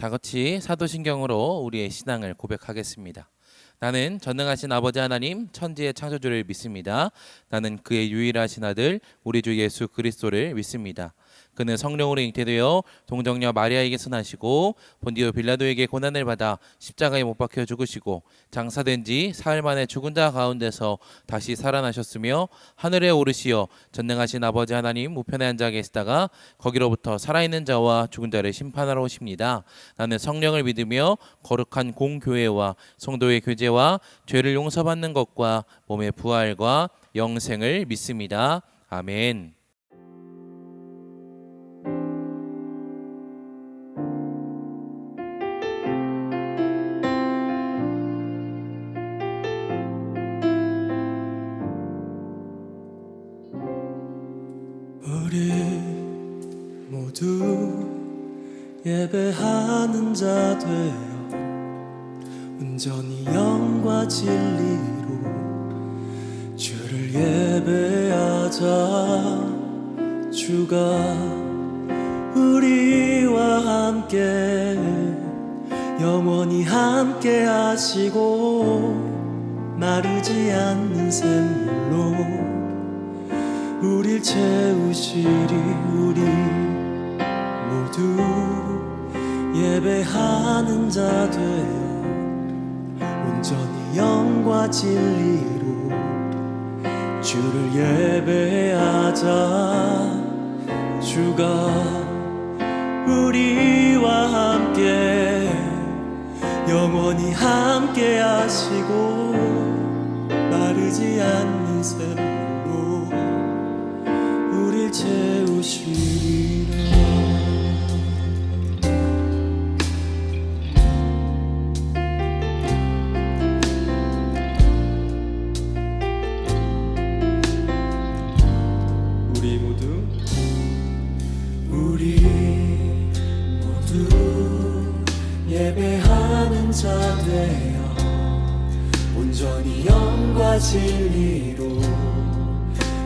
다 같이 사도신경으로 우리의 신앙을 고백하겠습니다. 나는 전능하신 아버지 하나님 천지의 창조주를 믿습니다. 나는 그의 유일하신 아들 우리 주 예수 그리스도를 믿습니다. 그는 성령으로 잉태되어 동정녀 마리아에게서 나시고 본디오 빌라도에게 고난을 받아 십자가에 못 박혀 죽으시고 장사된 지 사흘 만에 죽은 자 가운데서 다시 살아나셨으며 하늘에 오르시어 전능하신 아버지 하나님 우편에 앉아 계시다가 거기로부터 살아있는 자와 죽은 자를 심판하러 오십니다. 나는 성령을 믿으며 거룩한 공교회와 성도의 교제와 죄를 용서받는 것과 몸의 부활과 영생을 믿습니다. 아멘. 우리 모두 예배하는 자 되어 온전히 영과 진리로 주를 예배하자. 주가 우리와 함께 영원히 함께 하시고 마르지 않는 샘물로 우릴 채우시리. 우리 모두 예배하는 자 되어 온전히 영과 진리로 주를 예배하자. 주가 우리와 함께 영원히 함께 하시고 마르지 않는 샘물로 우릴 채우시리라. 우리 모두 예배하는 자 되어 온전히 영과 진리로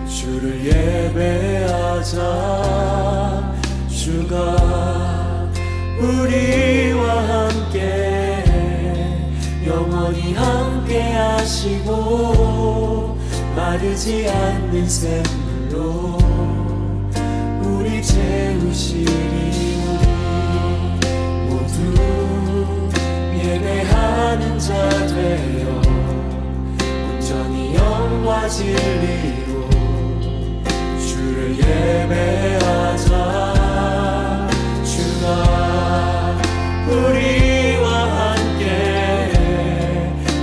주를 예배하자. 주가 우리와 함께 영원히 함께 하시고 마르지 않는 샘물로 우리 채우시리. 우리 모두 예배하는 자 되어 온전히 영과 진리로 주를 예배하자. 주가 우리와 함께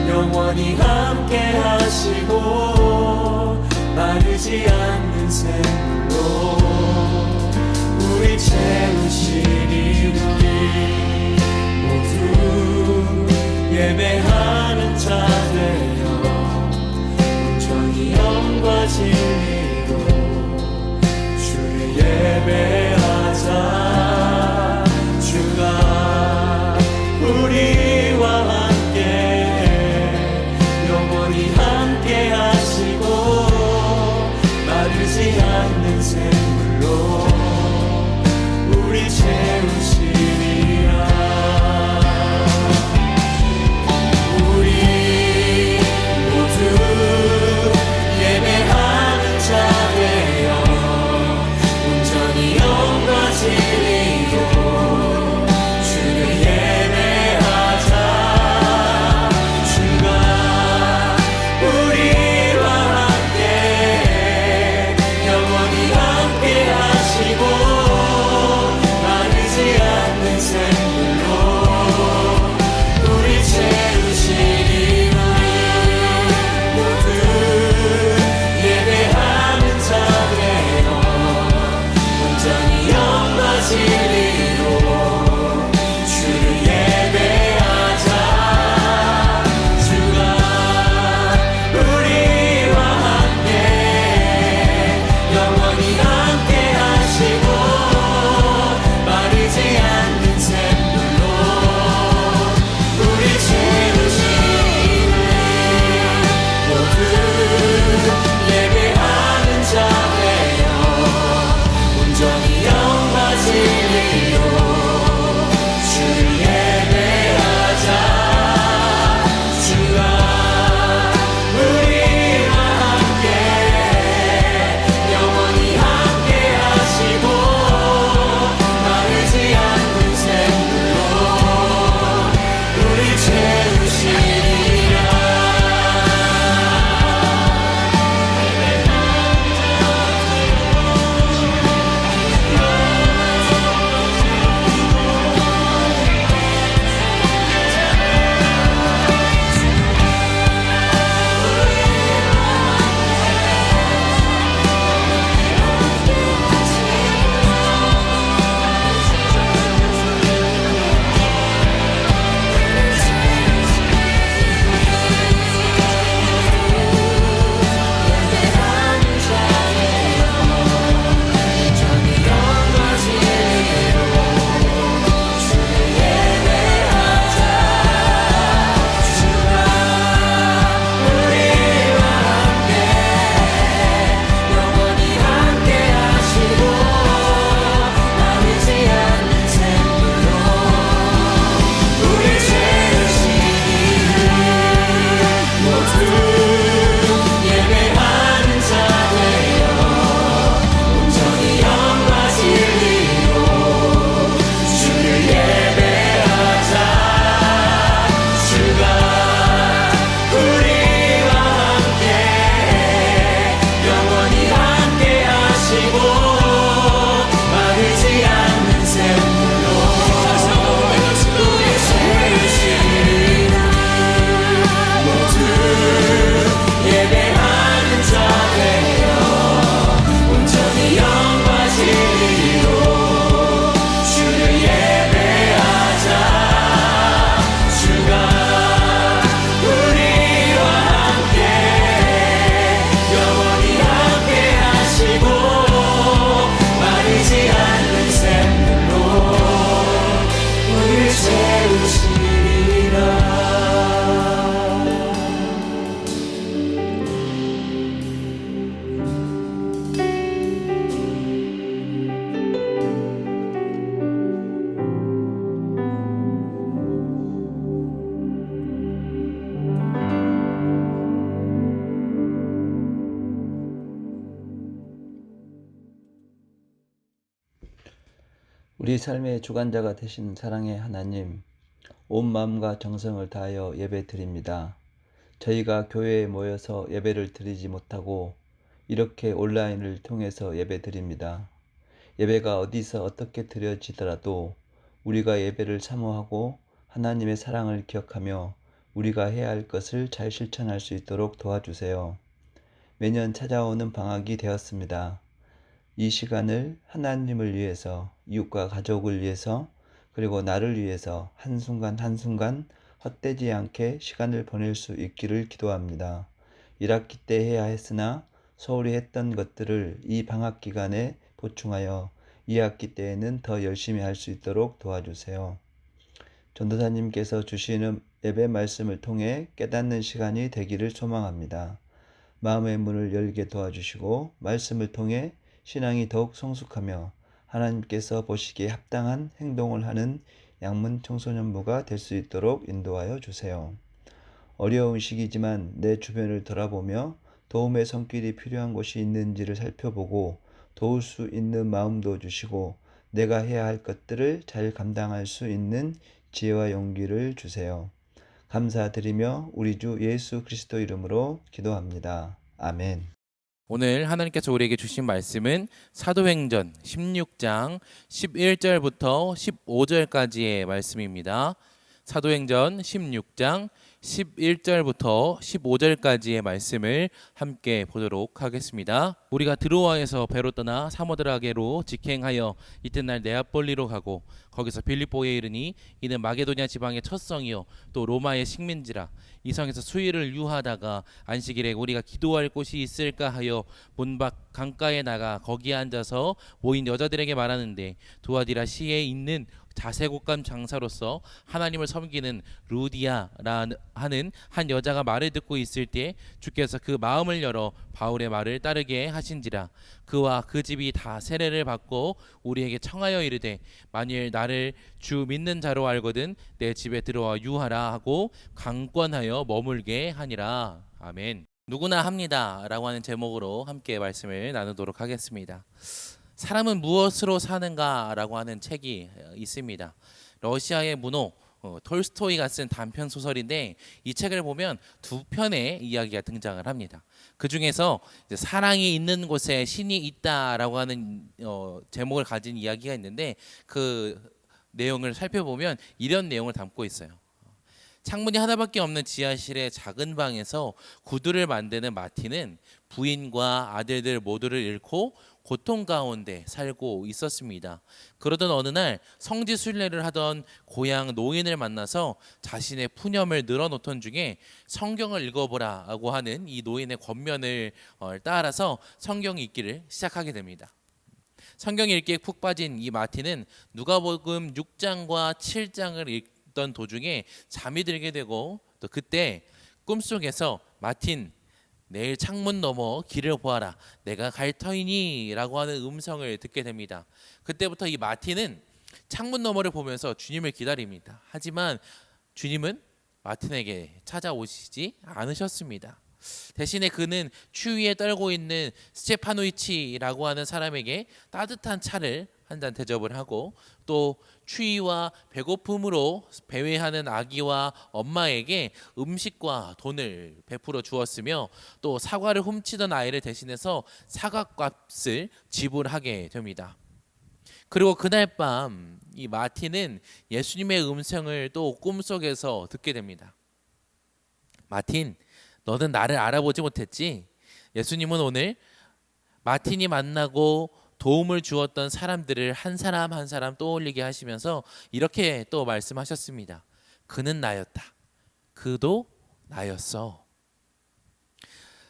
영원히 함께 하시고 마르지 않는 샘물로 우리 채우시리. 우리 모두 예배하는 자 되어 온전히 영과 진리로 주를 예배하자. 주가 우리와 함께 영원히 함께 하시고 마르지 않는 샘물로 우리 우리 삶의 주관자가 되신 사랑의 하나님, 온 마음과 정성을 다하여 예배 드립니다. 저희가 교회에 모여서 예배를 드리지 못하고 이렇게 온라인을 통해서 예배 드립니다. 예배가 어디서 어떻게 드려지더라도 우리가 예배를 사모하고 하나님의 사랑을 기억하며 우리가 해야 할 것을 잘 실천할 수 있도록 도와주세요. 매년 찾아오는 방학이 되었습니다. 이 시간을 하나님을 위해서, 이웃과 가족을 위해서, 그리고 나를 위해서 한순간 한순간 헛되지 않게 시간을 보낼 수 있기를 기도합니다. 1학기 때 해야 했으나 소홀히 했던 것들을 이 방학 기간에 보충하여 2학기 때에는 더 열심히 할 수 있도록 도와주세요. 전도사님께서 주시는 예배 말씀을 통해 깨닫는 시간이 되기를 소망합니다. 마음의 문을 열게 도와주시고 말씀을 통해 신앙이 더욱 성숙하며 하나님께서 보시기에 합당한 행동을 하는 양문 청소년부가 될 수 있도록 인도하여 주세요. 어려운 시기지만 내 주변을 돌아보며 도움의 손길이 필요한 곳이 있는지를 살펴보고 도울 수 있는 마음도 주시고 내가 해야 할 것들을 잘 감당할 수 있는 지혜와 용기를 주세요. 감사드리며 우리 주 예수 그리스도 이름으로 기도합니다. 아멘. 오늘 하나님께서 우리에게 주신 말씀은 사도행전 16장 11절부터 15절까지의 말씀입니다. 사도행전 16장 11절부터 15절까지의 말씀을 함께 보도록 하겠습니다. 우리가 드로아에서 배로 떠나 사모드라게로 직행하여 이튿날 네아폴리로 가고 거기서 빌립보에 이르니 이는 마게도냐 지방의 첫 성이요 또 로마의 식민지라. 이 성에서 수일을 유하다가 안식일에 우리가 기도할 곳이 있을까 하여 문밖 강가에 나가 거기에 앉아서 모인 여자들에게 말하는데 두아디라 시에 있는 자색옷감 장사로서 하나님을 섬기는 루디아라 하는 한 여자가 말을 듣고 있을 때 주께서 그 마음을 열어 바울의 말을 따르게 하신지라. 그와 그 집이 다 세례를 받고 우리에게 청하여 이르되 만일 나를 주 믿는 자로 알거든 내 집에 들어와 유하라 하고 강권하여 머물게 하니라. 아멘. 누구나 합니다 라고 하는 제목으로 함께 말씀을 나누도록 하겠습니다. 사람은 무엇으로 사는가 라고 하는 책이 있습니다. 러시아의 문호 톨스토이가 쓴 단편 소설인데 이 책을 보면 두 편의 이야기가 등장을 합니다. 그 중에서 사랑이 있는 곳에 신이 있다라고 하는 제목을 가진 이야기가 있는데 그 내용을 살펴보면 이런 내용을 담고 있어요. 창문이 하나밖에 없는 지하실의 작은 방에서 구두를 만드는 마틴은 부인과 아들들 모두를 잃고 고통 가운데 살고 있었습니다. 그러던 어느 날 성지 순례를 하던 고향 노인을 만나서 자신의 푸념을 늘어놓던 중에 성경을 읽어보라고 하는 이 노인의 권면을 따라서 성경 읽기를 시작하게 됩니다. 성경 읽기에 푹 빠진 이 마틴은 누가복음 6장과 7장을 읽던 도중에 잠이 들게 되고 또 그때 꿈속에서 마틴 내일 창문 너머 길을 보아라 내가 갈 터이니 라고 하는 음성을 듣게 됩니다. 그때부터 이 마틴은 창문 너머를 보면서 주님을 기다립니다. 하지만 주님은 마틴에게 찾아오시지 않으셨습니다. 대신에 그는 추위에 떨고 있는 스테파노이치라고 하는 사람에게 따뜻한 차를 한 잔 대접을 하고 또 추위와 배고픔으로 배회하는 아기와 엄마에게 음식과 돈을 베풀어 주었으며 또 사과를 훔치던 아이를 대신해서 사과값을 지불하게 됩니다. 그리고 그날 밤 이 마틴은 예수님의 음성을 또 꿈속에서 듣게 됩니다. 마틴, 너는 나를 알아보지 못했지? 예수님은 오늘 마틴이 만나고 도움을 주었던 사람들을 한 사람 한 사람 떠올리게 하시면서 이렇게 또 말씀하셨습니다. 그는 나였다. 그도 나였어.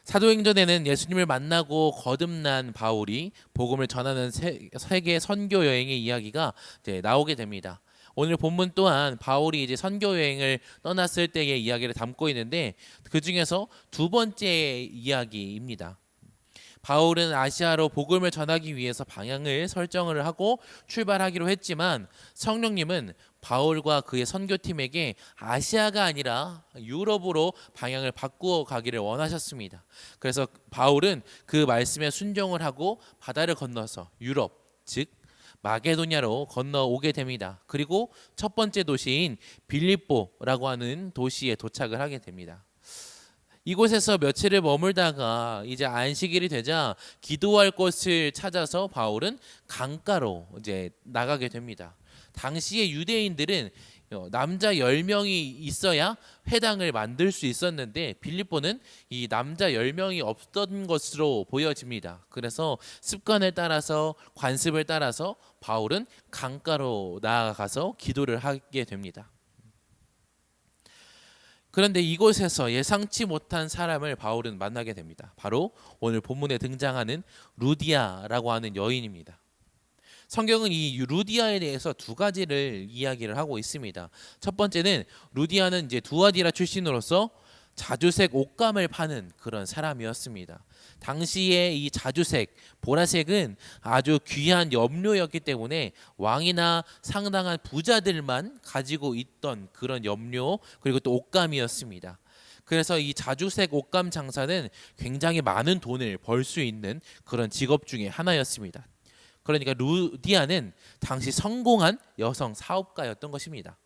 사도행전에는 예수님을 만나고 거듭난 바울이 복음을 전하는 세계 선교 여행의 이야기가 이제 나오게 됩니다. 오늘 본문 또한 바울이 이제 선교 여행을 떠났을 때의 이야기를 담고 있는데 그 중에서 두 번째 이야기입니다. 바울은 아시아로 복음을 전하기 위해서 방향을 설정을 하고 출발하기로 했지만 성령님은 바울과 그의 선교팀에게 아시아가 아니라 유럽으로 방향을 바꾸어 가기를 원하셨습니다. 그래서 바울은 그 말씀에 순종을 하고 바다를 건너서 유럽, 즉 마게도냐로 건너오게 됩니다. 그리고 첫 번째 도시인 빌립보라고 하는 도시에 도착을 하게 됩니다. 이곳에서 며칠을 머물다가 이제 안식일이 되자 기도할 곳을 찾아서 바울은 강가로 이제 나가게 됩니다. 당시의 유대인들은 남자 10명이 있어야 회당을 만들 수 있었는데 빌립보는 이 남자 10명이 없던 것으로 보여집니다. 그래서 습관을 따라서 관습을 따라서 바울은 강가로 나아가서 기도를 하게 됩니다. 그런데 이곳에서 예상치 못한 사람을 바울은 만나게 됩니다. 바로 오늘 본문에 등장하는 루디아라고 하는 여인입니다. 성경은 이 루디아에 대해서 두 가지를 이야기를 하고 있습니다. 첫 번째는 루디아는 이제 두아디라 출신으로서 자주색 옷감을 파는 그런 사람이었습니다. 당시에 이 자주색, 보라색은 아주 귀한 염료였기 때문에 왕이나 상당한 부자들만 가지고 있던 그런 염료 그리고 또 옷감이었습니다. 그래서 이 자주색 옷감 장사는 굉장히 많은 돈을 벌 수 있는 그런 직업 중에 하나였습니다. 그러니까 루디아는 당시 성공한 여성 사업가였던 것입니다.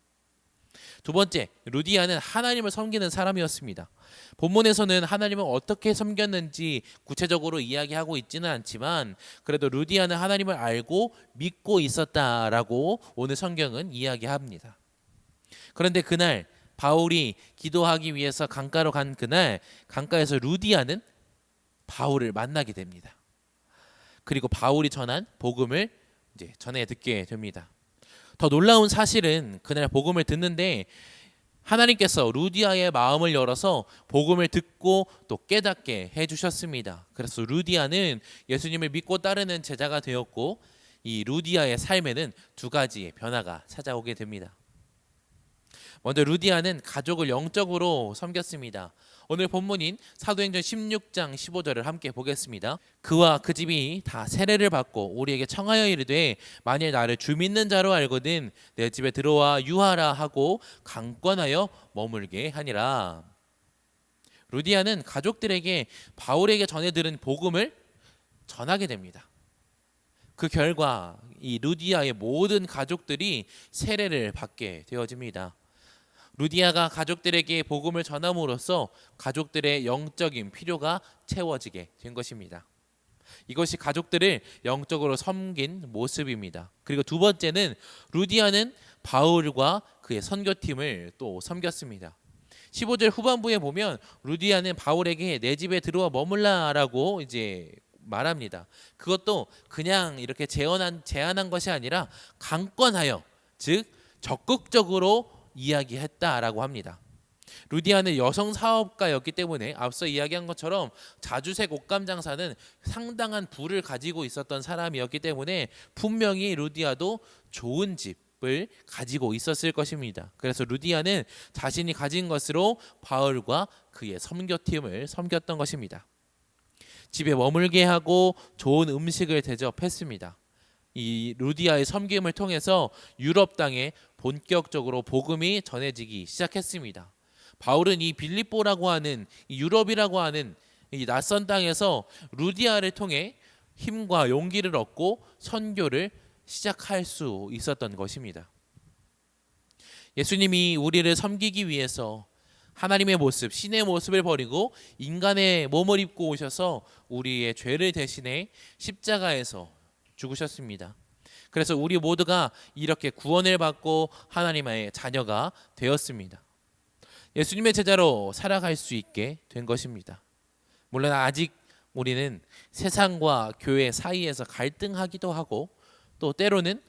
두 번째, 루디아는 하나님을 섬기는 사람이었습니다. 본문에서는 하나님을 어떻게 섬겼는지 구체적으로 이야기하고 있지는 않지만 그래도 루디아는 하나님을 알고 믿고 있었다라고 오늘 성경은 이야기합니다. 그런데 그날 바울이 기도하기 위해서 강가로 간 그날 강가에서 루디아는 바울을 만나게 됩니다. 그리고 바울이 전한 복음을 이제 전해 듣게 됩니다. 더 놀라운 사실은 그날 복음을 듣는데 하나님께서 루디아의 마음을 열어서 복음을 듣고 또 깨닫게 해주셨습니다. 그래서 루디아는 예수님을 믿고 따르는 제자가 되었고 이 루디아의 삶에는 두 가지의 변화가 찾아오게 됩니다. 먼저 루디아는 가족을 영적으로 섬겼습니다. 오늘 본문인 사도행전 16장 15절을 함께 보겠습니다. 그와 그 집이 다 세례를 받고 우리에게 청하여 이르되 만일 나를 주 믿는 자로 알거든 내 집에 들어와 유하라 하고 강권하여 머물게 하니라. 루디아는 가족들에게 바울에게 전해 들은 복음을 전하게 됩니다. 그 결과 이 루디아의 모든 가족들이 세례를 받게 되어집니다. 루디아가 가족들에게 복음을 전함으로써 가족들의 영적인 필요가 채워지게 된 것입니다. 이것이 가족들을 영적으로 섬긴 모습입니다. 그리고 두 번째는 루디아는 바울과 그의 선교팀을 또 섬겼습니다. 15절 후반부에 보면 루디아는 바울에게 내 집에 들어와 머물라라고 이제 말합니다. 그것도 그냥 이렇게 제안한 것이 아니라 강권하여, 즉 적극적으로 이야기했다라고 합니다. 루디아는 여성 사업가였기 때문에 앞서 이야기한 것처럼 자주색 옷감 장사는 상당한 부를 가지고 있었던 사람이었기 때문에 분명히 루디아도 좋은 집을 가지고 있었을 것입니다. 그래서 루디아는 자신이 가진 것으로 바울과 그의 선교팀을 섬겼던 것입니다. 집에 머물게 하고 좋은 음식을 대접했습니다. 이 루디아의 섬김을 통해서 유럽 땅에 본격적으로 복음이 전해지기 시작했습니다. 바울은 이 빌립보라고 하는 이 유럽이라고 하는 이 낯선 땅에서 루디아를 통해 힘과 용기를 얻고 선교를 시작할 수 있었던 것입니다. 예수님이 우리를 섬기기 위해서 하나님의 모습, 신의 모습을 버리고 인간의 몸을 입고 오셔서 우리의 죄를 대신해 십자가에서 죽으셨습니다. 그래서 우리 모두가 이렇게 구원을 받고 하나님의 자녀가 되었습니다. 예수님의 제자로 살아갈 수 있게 된 것입니다. 물론 아직 우리는 세상과 교회 사이에서 갈등하기도 하고 또 때로는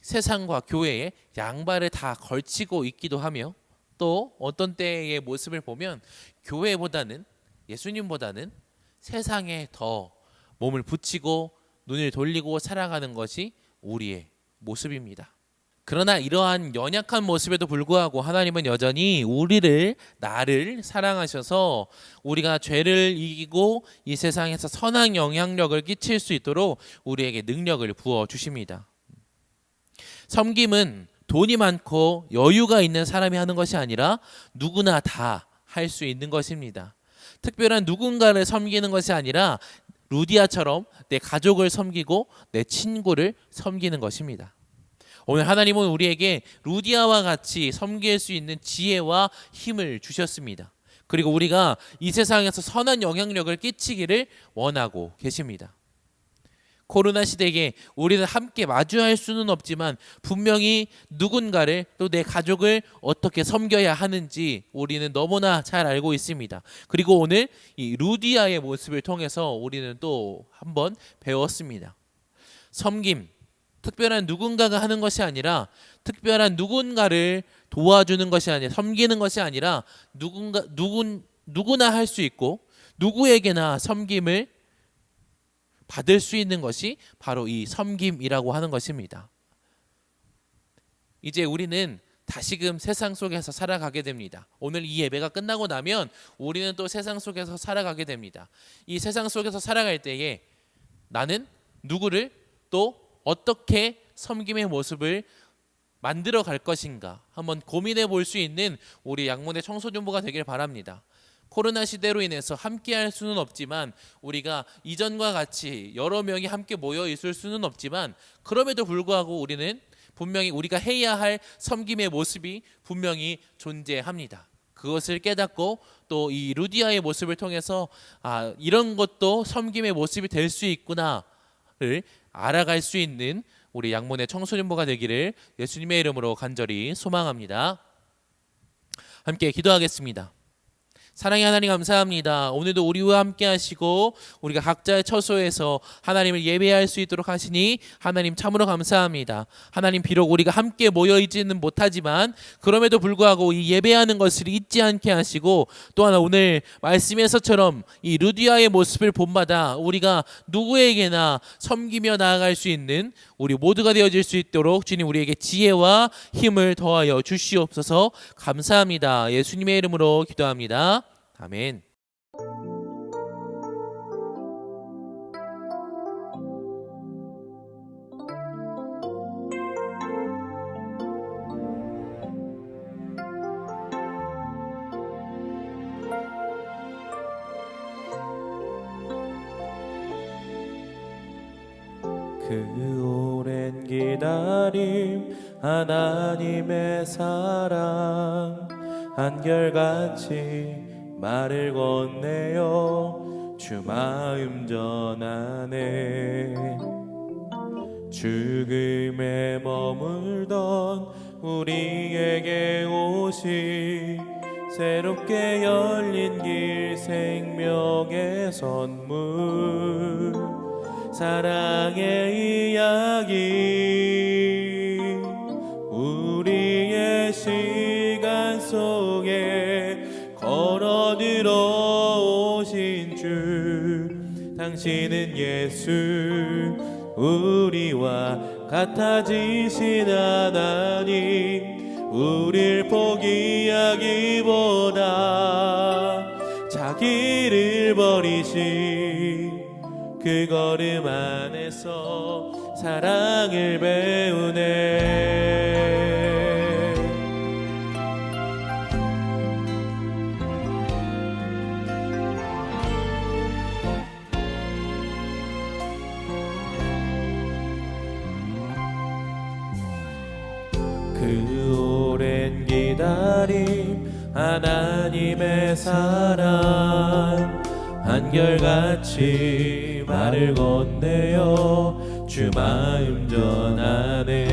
세상과 교회에 양발을 다 걸치고 있기도 하며 또 어떤 때의 모습을 보면 교회보다는 예수님보다는 세상에 더 몸을 붙이고 눈을 돌리고 살아가는 것이 우리의 모습입니다. 그러나 이러한 연약한 모습에도 불구하고 하나님은 여전히 나를 사랑하셔서 우리가 죄를 이기고 이 세상에서 선한 영향력을 끼칠 수 있도록 우리에게 능력을 부어주십니다. 섬김은 돈이 많고 여유가 있는 사람이 하는 것이 아니라 누구나 다 할 수 있는 것입니다. 특별한 누군가를 섬기는 것이 아니라 루디아처럼 내 가족을 섬기고 내 친구를 섬기는 것입니다. 오늘 하나님은 우리에게 루디아와 같이 섬길 수 있는 지혜와 힘을 주셨습니다. 그리고 우리가 이 세상에서 선한 영향력을 끼치기를 원하고 계십니다. 코로나 시대에 우리는 함께 마주할 수는 없지만 분명히 누군가를 또 내 가족을 어떻게 섬겨야 하는지 우리는 너무나 잘 알고 있습니다. 그리고 오늘 이 루디아의 모습을 통해서 우리는 또 한번 배웠습니다. 섬김, 특별한 누군가가 하는 것이 아니라 특별한 누군가를 도와주는 것이 아니라 섬기는 것이 아니라 누구나 할 수 있고 누구에게나 섬김을 받을 수 있는 것이 바로 이 섬김이라고 하는 것입니다. 이제 우리는 다시금 세상 속에서 살아가게 됩니다. 오늘 이 예배가 끝나고 나면 우리는 또 세상 속에서 살아가게 됩니다. 이 세상 속에서 살아갈 때에 나는 누구를 또 어떻게 섬김의 모습을 만들어 갈 것인가 한번 고민해 볼 수 있는 우리 양문의 청소년부가 되길 바랍니다. 코로나 시대로 인해서 함께 할 수는 없지만 우리가 이전과 같이 여러 명이 함께 모여 있을 수는 없지만 그럼에도 불구하고 우리는 분명히 우리가 해야 할 섬김의 모습이 분명히 존재합니다. 그것을 깨닫고 또 이 루디아의 모습을 통해서 이런 것도 섬김의 모습이 될 수 있구나를 알아갈 수 있는 우리 양문의 청소년부가 되기를 예수님의 이름으로 간절히 소망합니다. 함께 기도하겠습니다. 사랑의 하나님 감사합니다. 오늘도 우리와 함께 하시고 우리가 각자의 처소에서 하나님을 예배할 수 있도록 하시니 하나님 참으로 감사합니다. 하나님 비록 우리가 함께 모여있지는 못하지만 그럼에도 불구하고 이 예배하는 것을 잊지 않게 하시고 또 하나 오늘 말씀에서처럼 이 루디아의 모습을 본받아 우리가 누구에게나 섬기며 나아갈 수 있는 우리 모두가 되어질 수 있도록 주님 우리에게 지혜와 힘을 더하여 주시옵소서. 감사합니다. 예수님의 이름으로 기도합니다. 아멘. 그 오랜 기다림 하나님의 사랑 한결같이 말을 건네요 주 마음 전하네 죽음에 머물던 우리에게 오시 새롭게 열린 길 생명의 선물 사랑의 이야기 우리의 시간 속에 걸어 들어오신 주 당신은 예수 우리와 같아지신 하나님 우릴 포기하기보다 자기를 버리신 그 걸음 안에서 사랑을 배우네 그 오랜 기다림 하나님의 사랑 한결같이 말을 건네요 주 마음 전하네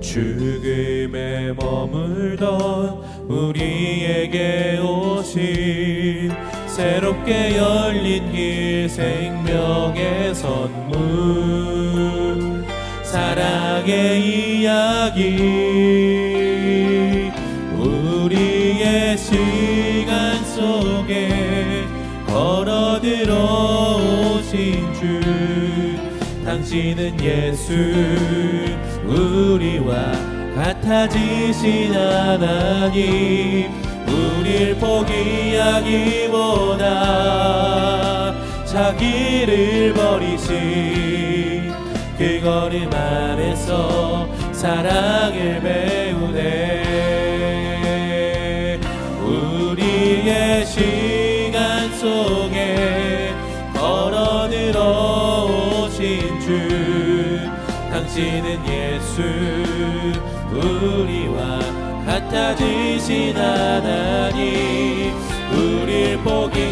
죽음에 머물던 우리에게 오신 새롭게 열린 길 생명의 선물 사랑의 이야기 우리의 시간 속에 걸어 들어오신 주 당신은 예수 우리와 같아지신 하나님 우릴 포기하기보다 자기를 버리신 그 걸음 안에서 사랑을 배우네 우리의 시간 속에 예수 우리와 같아지신 하나님 우릴 포기하기보다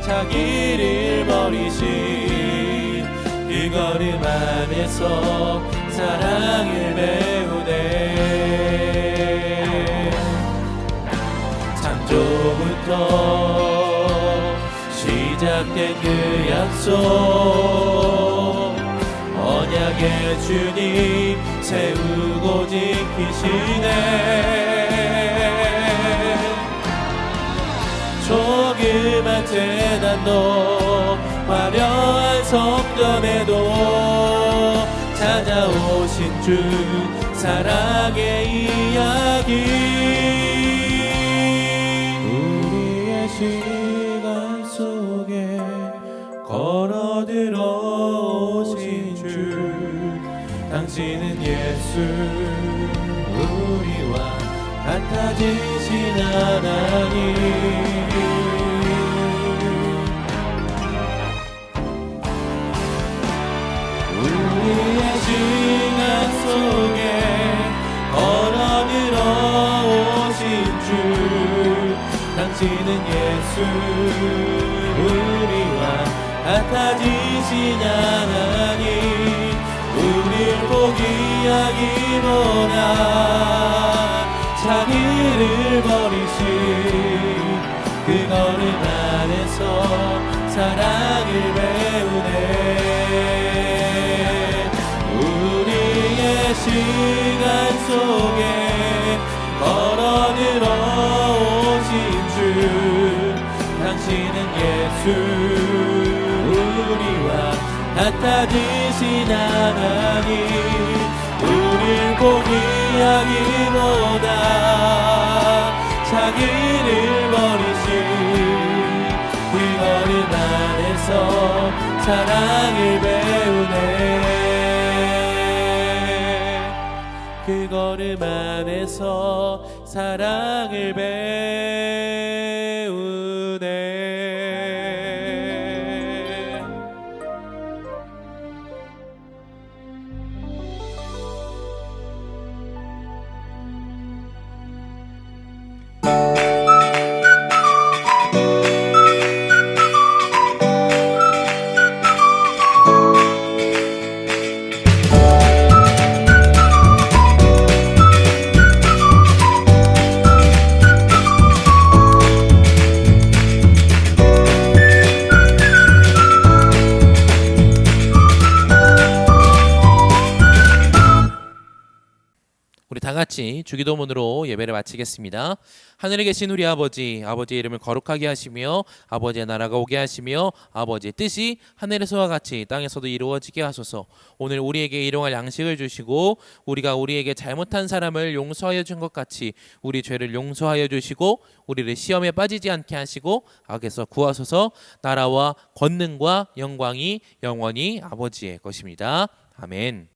자기를 버리신 그 걸음 안에서 사랑을 배우네. 창조부터 시작된 그 약속 언약의 주님 세우고 지키시네. 조그만 재단도 화려한 성전에도 찾아오신 주 사랑의 이야기 우리의 시간 속에 걸어 들어오신 주 당신은 예수 우리와 같아지신 하나님 우리의 시간 속에 걸어 들어오신 주 당신은 예수 우리와 같아지신 하나님 우릴 포기하기보다 자기를 버리신 그 걸음 안에서 사랑을 배우네. 우리의 시간 속에 걸어 들어오신 주 당신은 예수 우리와 같아지신 하나님 우릴 포기하기보다 자기를 버리신 그 걸음 안에서 사랑을 배우네. 그 걸음 안에서 사랑을 배우네. 우리 다 같이 주기도문으로 예배를 마치겠습니다. 하늘에 계신 우리 아버지, 아버지의 이름을 거룩하게 하시며 아버지의 나라가 오게 하시며 아버지의 뜻이 하늘에서와 같이 땅에서도 이루어지게 하소서. 오늘 우리에게 일용할 양식을 주시고 우리가 우리에게 잘못한 사람을 용서하여 준 것 같이 우리 죄를 용서하여 주시고 우리를 시험에 빠지지 않게 하시고 악에서 구하소서. 나라와 권능과 영광이 영원히 아버지의 것입니다. 아멘.